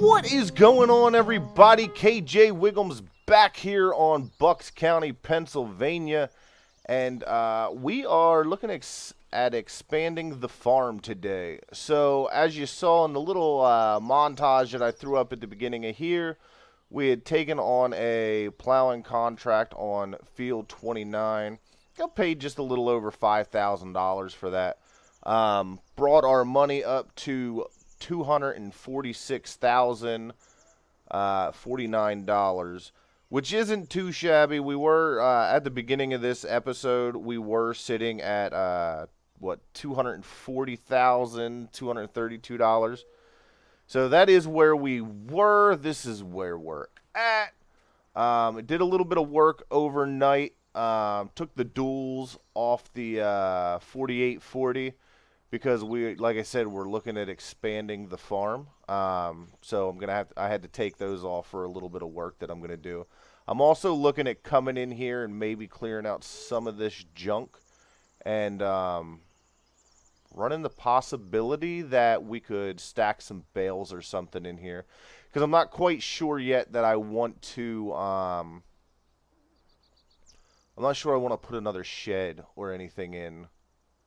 What is going on, everybody? KJ Wiggums back here on Bucks County, Pennsylvania, and we are looking at expanding the farm today. So, as you saw in the little montage that I threw up at the beginning of here, we had taken on a plowing contract on Field 29. Got paid just a little over $5,000 for that. Brought our money up to $246,049, which isn't too shabby. We were at the beginning of this episode, we were sitting at $240,232. So that is where we were. This is where we're at. It did a little bit of work overnight. Took the duals off the 4840. Because like I said, we're looking at expanding the farm. So I had to take those off for a little bit of work that I'm gonna do. I'm also looking at coming in here and maybe clearing out some of this junk and running the possibility that we could stack some bales or something in here. Because I'm not quite sure yet that I want to. I'm not sure I want to put another shed or anything in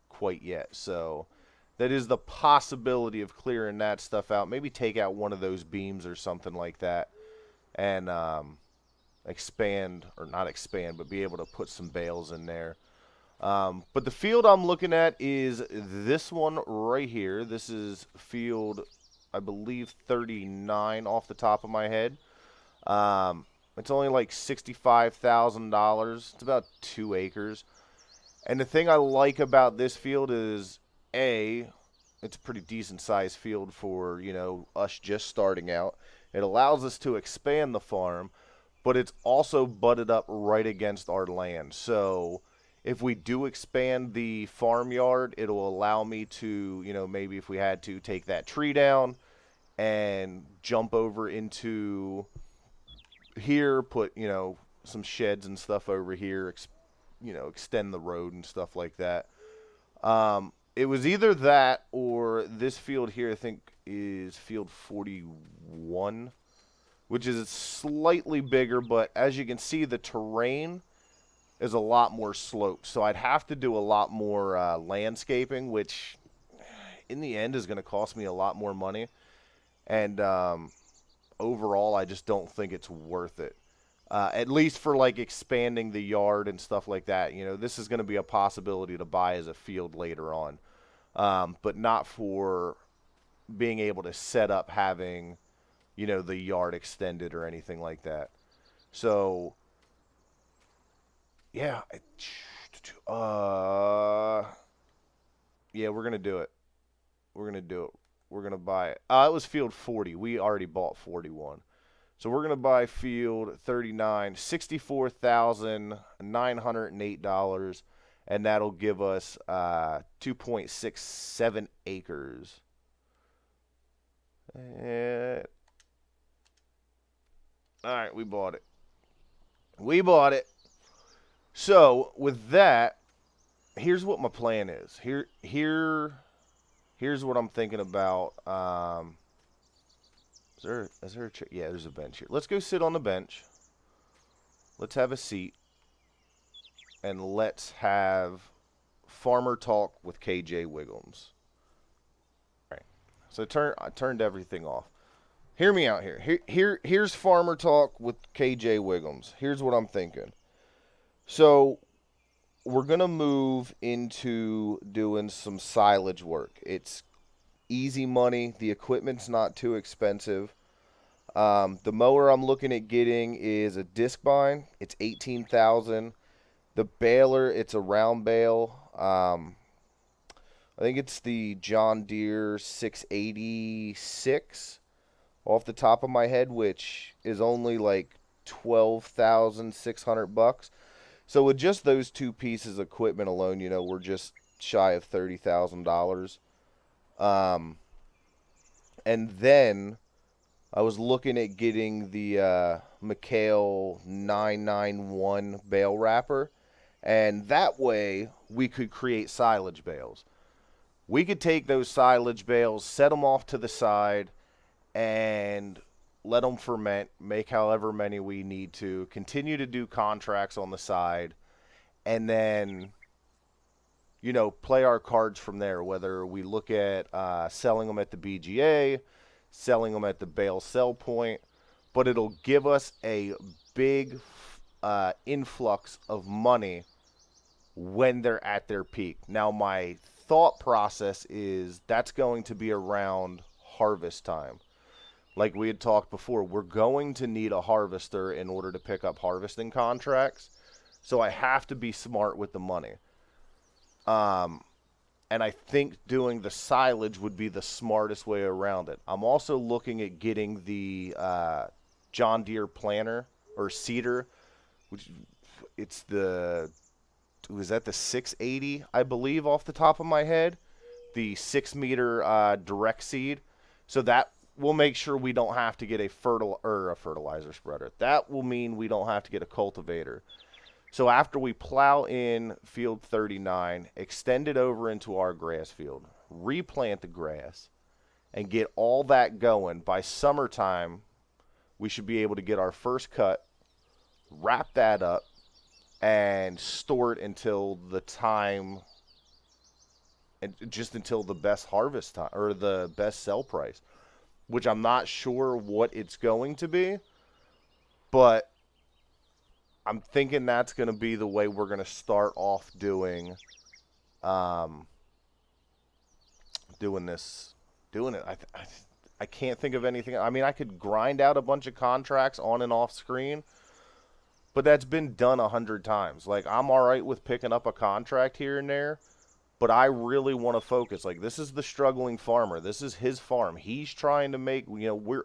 quite yet. So that is the possibility of clearing that stuff out. Maybe take out one of those beams or something like that and expand, or not expand, but be able to put some bales in there. But the field I'm looking at is this one right here. This is field, I believe, 39 off the top of my head. It's only like $65,000. It's about 2 acres. And the thing I like about this field is, A, it's a pretty decent sized field for, us just starting out. It allows us to expand the farm, but it's also butted up right against our land. So if we do expand the farmyard, it'll allow me to, maybe if we had to, take that tree down and jump over into here, put, some sheds and stuff over here, extend the road and stuff like that. It was either that or this field here, I think, is field 41, which is slightly bigger, but as you can see, the terrain is a lot more sloped. So I'd have to do a lot more landscaping, which in the end is going to cost me a lot more money. And overall, I just don't think it's worth it. At least for like expanding the yard and stuff like that. This is going to be a possibility to buy as a field later on. But not for being able to set up having, the yard extended or anything like that. So, yeah. Yeah, we're going to do it. We're going to do it. We're going to buy it. It was field 40. We already bought 41. So we're going to buy field 39, $64,908, and that'll give us 2.67 acres. And all right, we bought it. We bought it. So with that, here's what my plan is. Here's what I'm thinking about. Is there a chair? Yeah, there's a bench here. Let's go sit on the bench. Let's have a seat. And let's have farmer talk with KJ Wiggums. All right. So I turned everything off. Hear me out here. Here's farmer talk with KJ Wiggums. Here's what I'm thinking. So we're going to move into doing some silage work. It's easy money. The equipment's not too expensive. The mower I'm looking at getting is a disc bind. It's $18,000. The baler, it's a round bale. I think it's the John Deere 686 off the top of my head, which is only like $12,600. So with just those two pieces of equipment alone, we're just shy of $30,000. And then I was looking at getting the McHale 991 bale wrapper, and that way we could create silage bales. We could take those silage bales, set them off to the side, and let them ferment, make however many we need to, continue to do contracts on the side, and then, play our cards from there, whether we look at selling them at the BGA, selling them at the bale sell point, but it'll give us a big influx of money when they're at their peak. Now, my thought process is that's going to be around harvest time. Like we had talked before, we're going to need a harvester in order to pick up harvesting contracts. So I have to be smart with the money. And I think doing the silage would be the smartest way around it. I'm also looking at getting the John Deere planter or seeder, which it's the, was that the 680, I believe, off the top of my head? The 6-meter direct seed. So that will make sure we don't have to get a fertilizer spreader. That will mean we don't have to get a cultivator. So after we plow in field 39, extend it over into our grass field, replant the grass, and get all that going, by summertime, we should be able to get our first cut, wrap that up, and store it until the time, and just until the best harvest time, or the best sell price, which I'm not sure what it's going to be, but I'm thinking that's going to be the way we're going to start off doing it. I can't think of anything. I mean, I could grind out a bunch of contracts on and off screen, but that's been done 100 times. Like, I'm all right with picking up a contract here and there, but I really want to focus. Like, this is the struggling farmer. This is his farm. He's trying to make, we're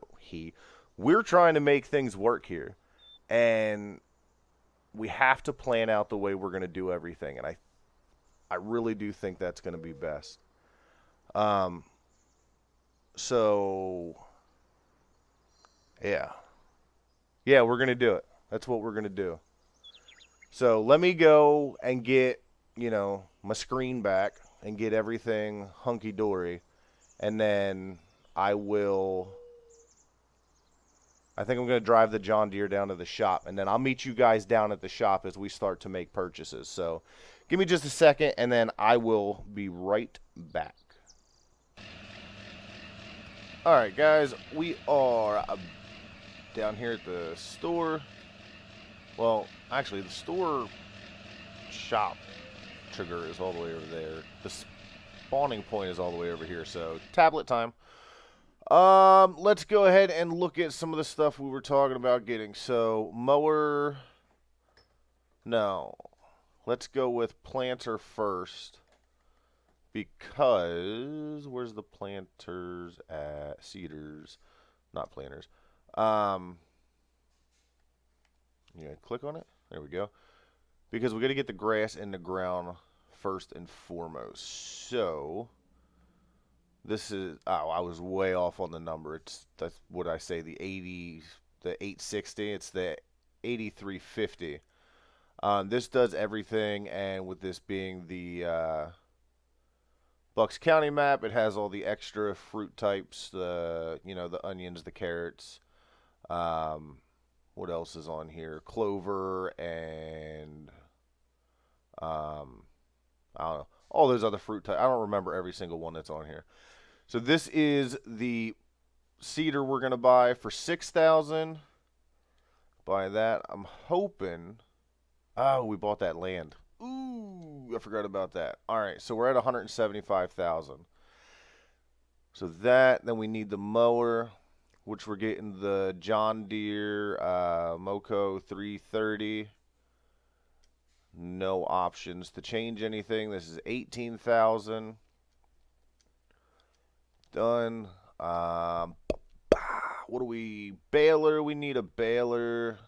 trying to make things work here. And we have to plan out the way we're going to do everything. And I really do think that's going to be best. So, yeah. Yeah, we're going to do it. That's what we're going to do. So let me go and get, my screen back and get everything hunky-dory. And then I think I'm going to drive the John Deere down to the shop. And then I'll meet you guys down at the shop as we start to make purchases. So give me just a second, and then I will be right back. All right, guys, we are down here at the store. Well, actually, the store shop trigger is all the way over there. The spawning point is all the way over here. So tablet time. Let's go ahead and look at some of the stuff we were talking about getting. So mower, no. Let's go with planter first. Because, where's the planters at? Seeders, not planters. Yeah, click on it. There we go. Because we're going to get the grass in the ground first and foremost. So, this is, I was way off on the number. That's what I say, the 860. It's the 8350. This does everything, and with this being the Bucks County map, it has all the extra fruit types, the onions, the carrots. What else is on here? Clover and I don't know, all those other fruit types. I don't remember every single one that's on here. So this is the cedar we're gonna buy for 6,000. Buy that. I'm hoping. Oh, we bought that land. Ooh, I forgot about that. All right, so we're at 175,000. So that, then we need the mower, which we're getting the John Deere Moco 330. No options to change anything. This is 18,000. Done. What do we? Baler. We need a baler.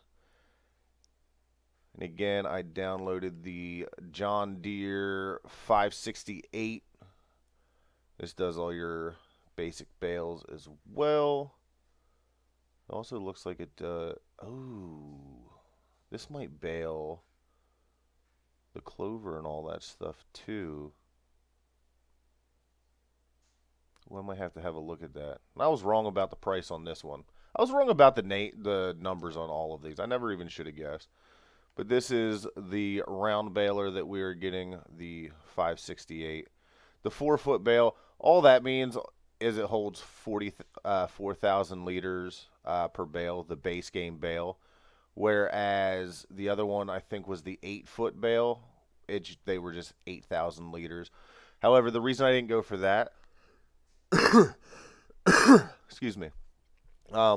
And again, I downloaded the John Deere 568. This does all your basic bales as well. It also looks like it does. Oh, this might bale the clover and all that stuff too. Well, I might have to have a look at that. And I was wrong about the price on this one. I was wrong about the numbers on all of these. I never even should have guessed. But this is the round baler that we are getting, the 568. The 4-foot bale, all that means is it holds 4,000 liters per bale, the base game bale. Whereas the other one, I think, was the 8-foot bale. They were just 8,000 liters. However, the reason I didn't go for that, excuse me,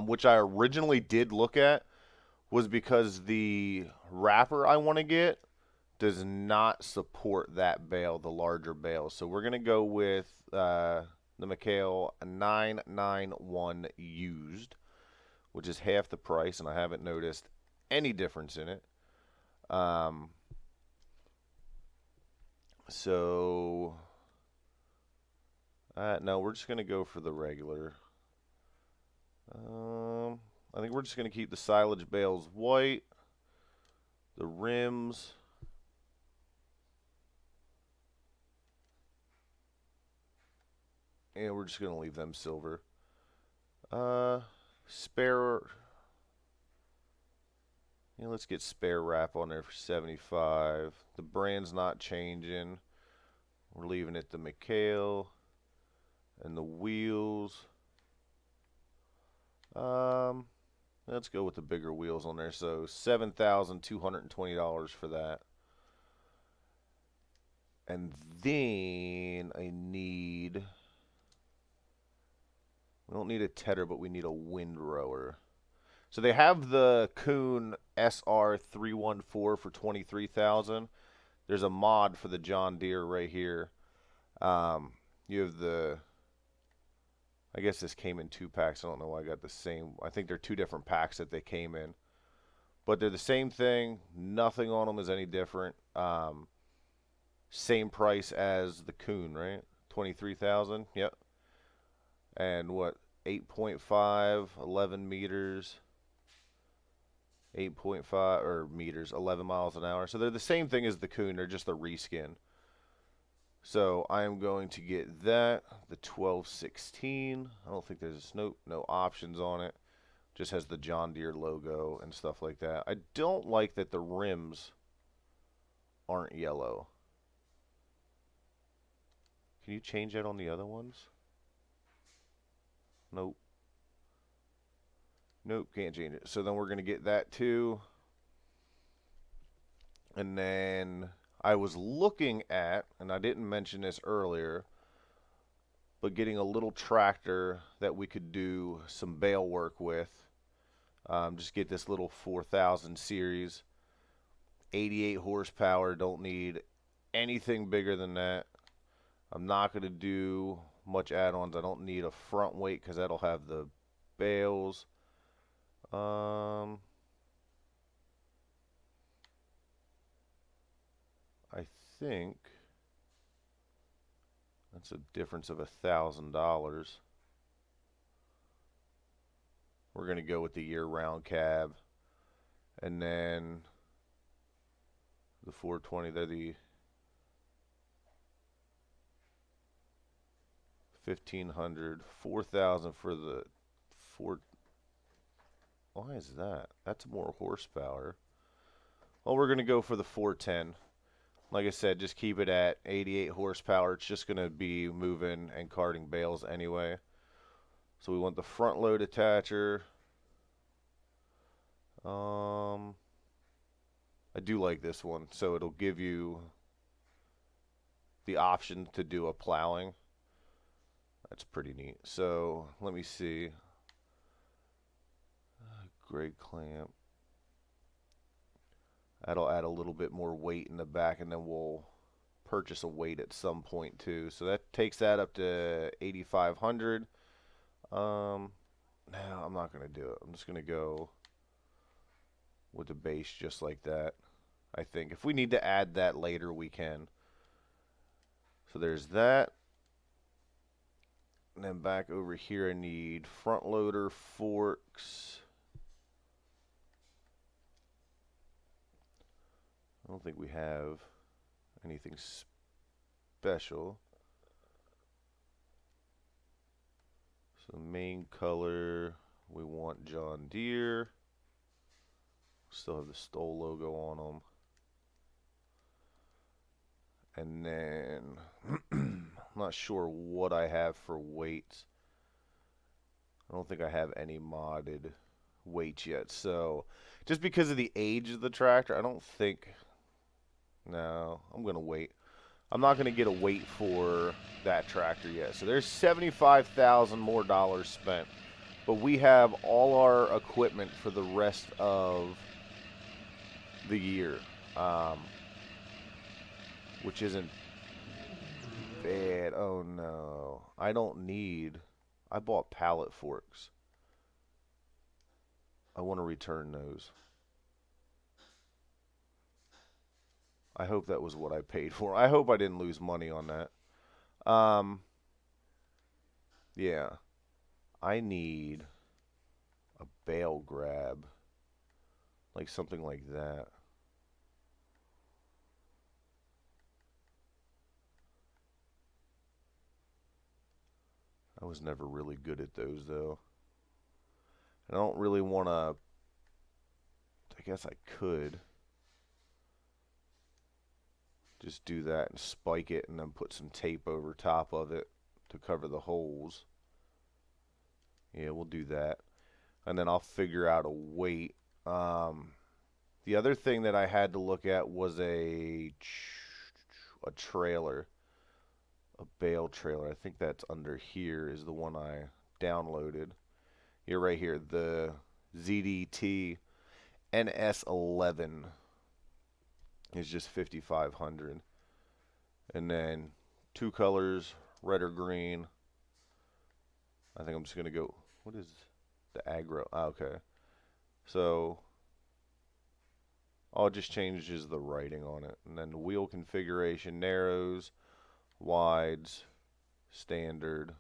which I originally did look at, was because the wrapper I want to get does not support that bale, the larger bale. So we're going to go with the McHale 991 used, which is half the price, and I haven't noticed any difference in it. Um, so, no, we're just going to go for the regular. I think we're just going to keep the silage bales white, the rims. And we're just going to leave them silver. Spare. Yeah, let's get spare wrap on there for 75. The brand's not changing. We're leaving it the McHale. And the wheels. Let's go with the bigger wheels on there. So $7,220 for that. And then I need. We don't need a tedder, but we need a windrower. So they have the Kuhn SR314 for $23,000. There's a mod for the John Deere right here. You have the. I guess this came in 2 packs. I don't know why I got the same. I think they're 2 different packs that they came in. But they're the same thing. Nothing on them is any different. Same price as the Kuhn, right? 23,000. Yep. And what? 8.5, 11 meters. 8.5 or meters, 11 miles an hour. So they're the same thing as the Kuhn. They're just a reskin. So I am going to get that, the 1216. I don't think there's no options on it. Just has the John Deere logo and stuff like that. I don't like that the rims aren't yellow. Can you change that on the other ones? Nope. Nope, can't change it. So then we're going to get that too. And then I was looking at, and I didn't mention this earlier, but getting a little tractor that we could do some bale work with. Just get this little 4000 series, 88 horsepower. Don't need anything bigger than that. I'm not going to do much add-ons. I don't need a front weight because that'll have the bales. I think that's a difference of $1,000. We're going to go with the year-round cab. And then the 420, they're the 1,500, 4,000 for the 4. Why is that? That's more horsepower. Well, we're going to go for the 410. Like I said, just keep it at 88 horsepower. It's just going to be moving and carting bales anyway. So we want the front load attacher. I do like this one. So it'll give you the option to do a plowing. That's pretty neat. So let me see. Great clamp. That'll add a little bit more weight in the back, and then we'll purchase a weight at some point too. So that takes that up to 8,500. No, I'm not gonna do it. I'm just gonna go with the base just like that. I think if we need to add that later, we can. So there's that. And then back over here, I need front loader forks. I don't think we have anything special. So main color, We want John Deere. Still have the Stoll logo on them. And then, I'm not sure what I have for weights. I don't think I have any modded weights yet. So, just because of the age of the tractor, I don't think... No, I'm going to wait. I'm not going to get a weight for that tractor yet. So, there's $75,000 more dollars spent. But we have all our equipment for the rest of the year. Which isn't bad. Oh no. I don't need... I bought pallet forks. I want to return those. I hope that was what I paid for. I hope I didn't lose money on that. Yeah. I need a bale grab. Like something like that. I was never really good at those, though. I don't really want to... I guess I could just do that and spike it and then put some tape over top of it to cover the holes. Yeah, we'll do that. And then I'll figure out a weight. The other thing that I had to look at was a trailer. A bale trailer. I think that's under here is the one I downloaded. You're right here. The ZDT NS11 is just 5,500. And then two colors, red or green. I think I'm just going to go... What is the aggro? Ah, okay. So... all it just changes the writing on it. And then the wheel configuration, narrows, wides, standard.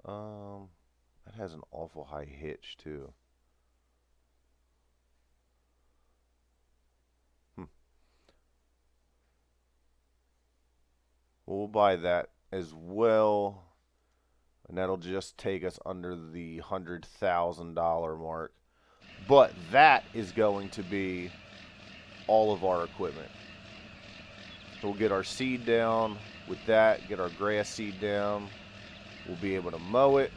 That has an awful high hitch too. We'll buy that as well. And that'll just take us under the $100,000 mark. But that is going to be all of our equipment. So we'll get our seed down with that, get our grass seed down. We'll be able to mow it.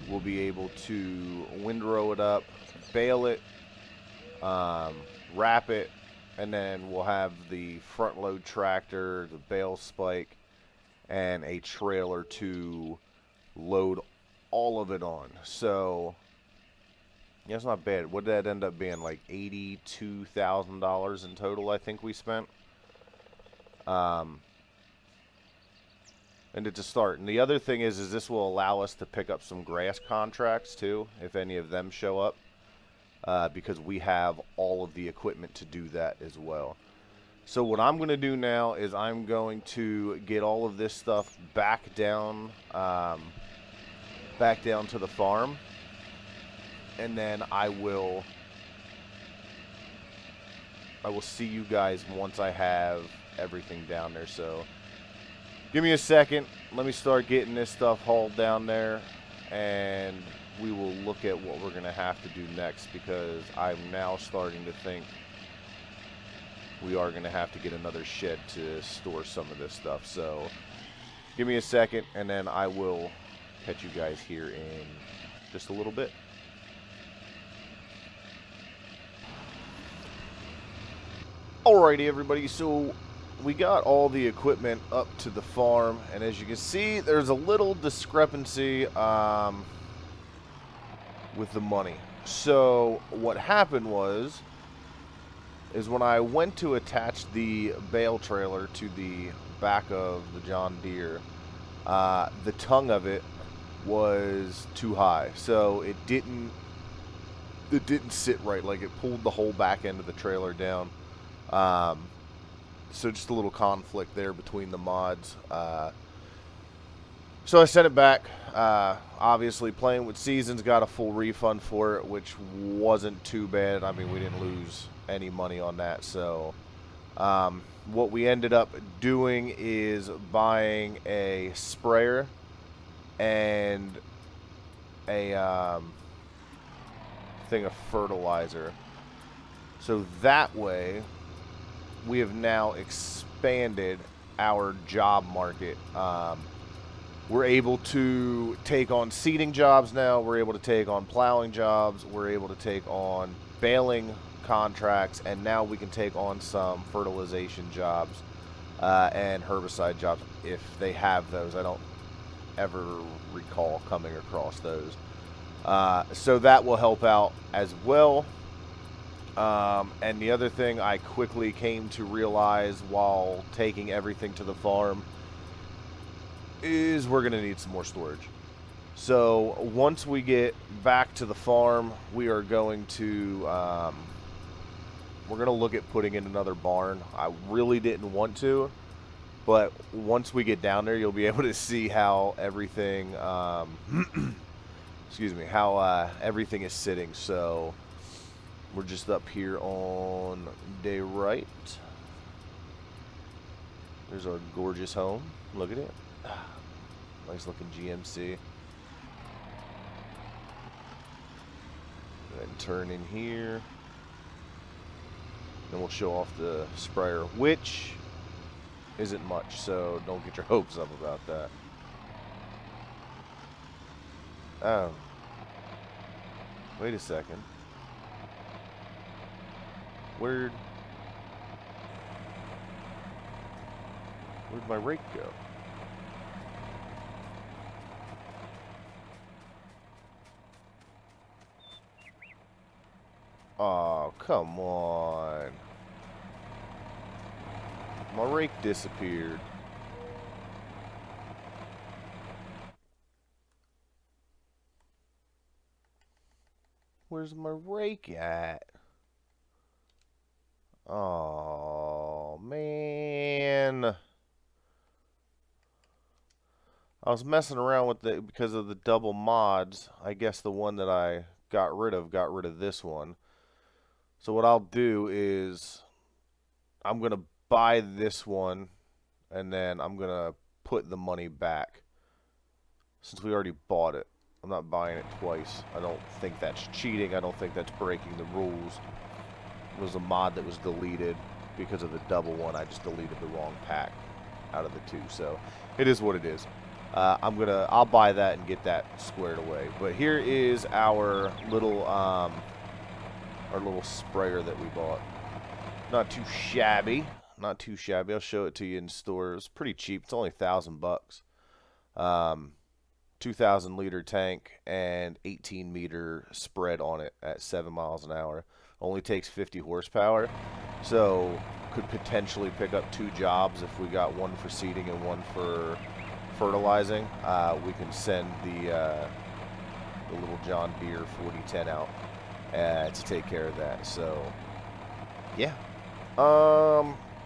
We'll be able to windrow it up, bale it, wrap it, and then we'll have the front load tractor, the bale spike, and a trailer to load all of it on. So yeah, it's not bad. What did that end up being? Like $82,000 in total, I think we spent. And to start. And the other thing is this will allow us to pick up some grass contracts too, if any of them show up, because we have all of the equipment to do that as well. So what I'm going to do now is I'm going to get all of this stuff back down to the farm, and then I will see you guys once I have everything down there. So give me a second. Let me start getting this stuff hauled down there, and we will look at what we're going to have to do next, because I'm now starting to think we are going to have to get another shed to store some of this stuff. So give me a second, and then I will catch you guys here in just a little bit. Alrighty, everybody. So we got all the equipment up to the farm, and as you can see, there's a little discrepancy with the money. So what happened is when I went to attach the bale trailer to the back of the John Deere, the tongue of it was too high, so it didn't sit right. Like, it pulled the whole back end of the trailer down. So just a little conflict there between the mods. So I sent it back. Obviously, Playing with Seasons got a full refund for it, which wasn't too bad. I mean, we didn't lose any money on that. So what we ended up doing is buying a sprayer and a thing of fertilizer. So that way, we have now expanded our job market. We're able to take on seeding jobs now. We're able to take on plowing jobs. We're able to take on baling contracts, and now we can take on some fertilization jobs and herbicide jobs if they have those. I don't ever recall coming across those. So that will help out as well. And the other thing I quickly came to realize while taking everything to the farm is we're going to need some more storage. So once we get back to the farm, we are going to we're going to look at putting in another barn. I really didn't want to, but once we get down there, you'll be able to see how everything excuse me, how everything is sitting. So we're just up here on day right. There's our gorgeous home. Look at it. Nice looking GMC. And turn in here. Then we'll show off the sprayer, which isn't much, so don't get your hopes up about that. Oh. Wait a second. Where'd my rake go? Oh, come on. My rake disappeared. Where's my rake at? Oh, man. I was messing around with it because of the double mods. I guess the one that I got rid of this one. So what I'll do is I'm going to buy this one and then I'm going to put the money back. Since we already bought it, I'm not buying it twice. I don't think that's cheating. I don't think that's breaking the rules. It was a mod that was deleted because of the double one. I just deleted the wrong pack out of the two. So it is what it is. I'll buy that and get that squared away. But here is our little sprayer that we bought. Not too shabby. Not too shabby. I'll show it to you in store. It's pretty cheap. It's only $1,000. 2,000 liter tank and 18 meter spread on it at 7 miles an hour. Only takes 50 horsepower. So could potentially pick up 2 jobs if we got one for seeding and one for fertilizing. We can send the little John Deere 4010 out to take care of that. So yeah.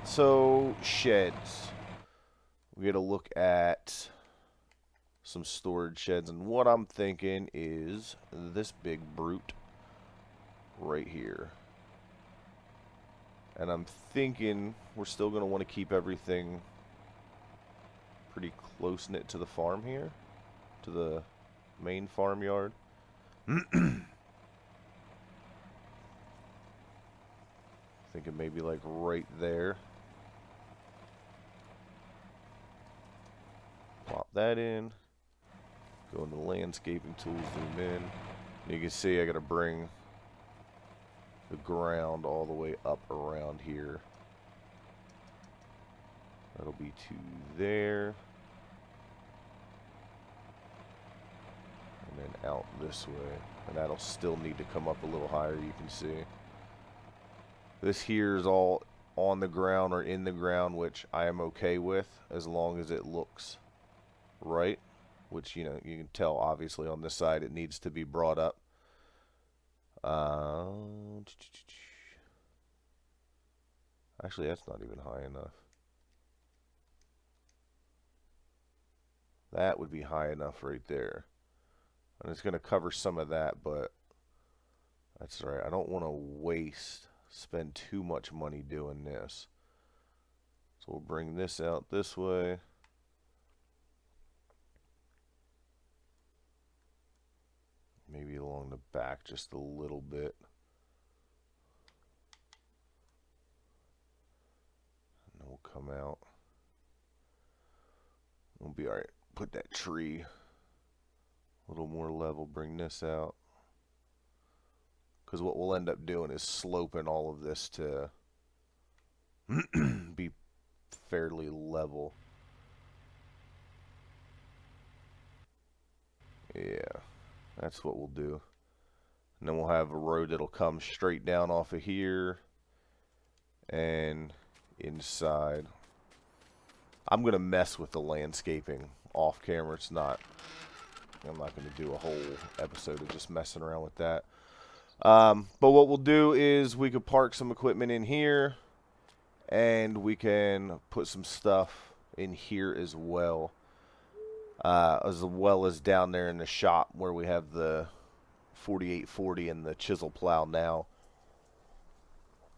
So sheds. We got to look at some storage sheds, and what I'm thinking is this big brute right here. And I'm thinking we're still going to want to keep everything pretty close-knit to the farm here, to the main farmyard. Thinking maybe like right there. Plop that in. Go into landscaping tools, zoom in. You can see I got to bring the ground all the way up around here. That'll be to there. And then out this way. And that'll still need to come up a little higher, you can see. This here is all on the ground or in the ground, which I am okay with as long as it looks right. Which, you know, you can tell obviously on this side it needs to be brought up. Actually, that's not even high enough. That would be high enough right there. And it's going to cover some of that, but that's all right. I don't want to spend too much money doing this. So we'll bring this out this way. to back just a little bit. And then we'll come out. We'll be alright. Put that tree a little more level. Bring this out. Because what we'll end up doing is sloping all of this to be fairly level. Yeah, that's what we'll do. And then we'll have a road that'll come straight down off of here and inside. I'm going to mess with the landscaping off camera. I'm not going to do a whole episode of just messing around with that. But what we'll do is we could park some equipment in here, and we can put some stuff in here as well as down there in the shop where we have the 4840 and the chisel plow now.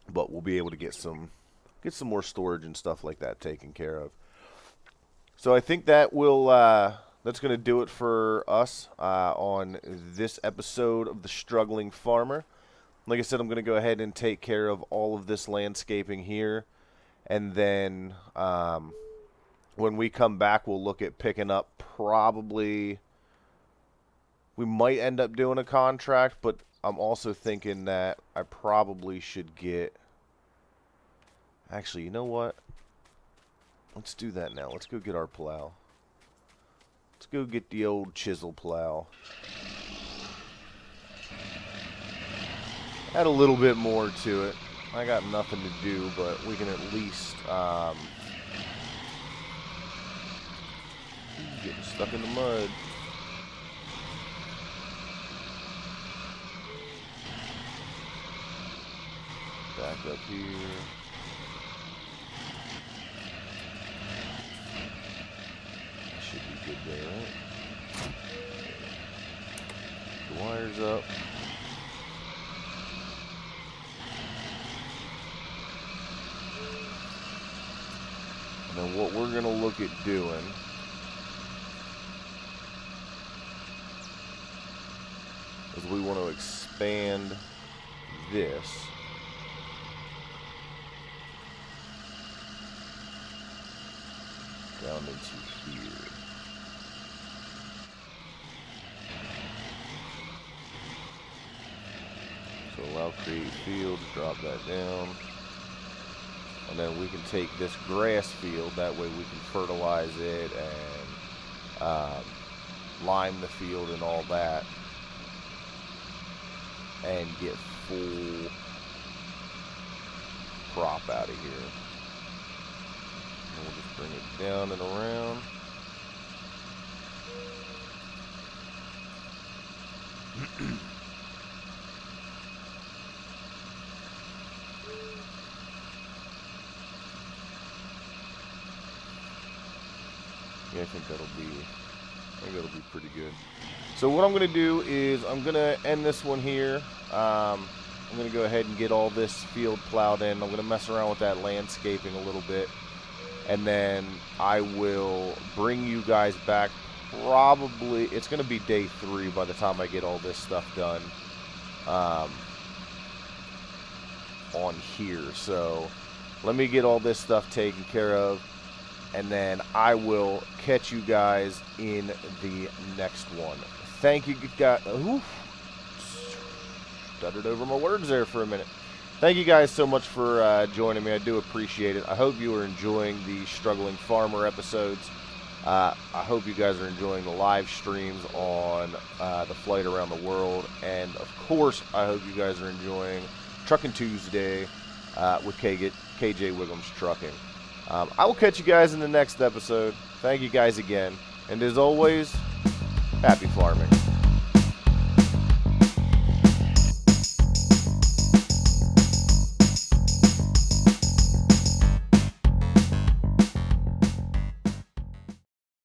But we'll be able to get some more storage and stuff like that taken care of. So I think that will that's going to do it for us on this episode of The Struggling Farmer. Like I said, I'm going to go ahead and take care of all of this landscaping here. And then when we come back, we'll look at picking up probably... We might end up doing a contract, but I'm also thinking that I probably should get... Actually, you know what? Let's do that now. Let's go get our plow. Let's go get the old chisel plow. Add a little bit more to it. I got nothing to do, but we can at least getting stuck in the mud. Back up here. Should be good there, right? The wire's up. And then what we're going to look at doing is we want to expand this down into here. So allow create fields, drop that down. And then we can take this grass field, that way we can fertilize it and lime the field and all that. And get full crop out of here. And we'll just bring it down and around. Yeah, I think that'll be pretty good. So what I'm going to do is I'm going to end this one here. I'm going to go ahead and get all this field plowed in. I'm going to mess around with that landscaping a little bit. And then I will bring you guys back. Probably, it's going to be day 3 by the time I get all this stuff done on here. So let me get all this stuff taken care of. And then I will catch you guys in the next one. Thank you, guys. Stuttered over my words there for a minute. Thank you guys so much for joining me. I do appreciate it. I hope you are enjoying the Struggling Farmer episodes. I hope you guys are enjoying the live streams on the Flight Around the World. And, of course, I hope you guys are enjoying Trucking Tuesday with KJ Wiggum's Trucking. I will catch you guys in the next episode. Thank you guys again. And as always, happy farming.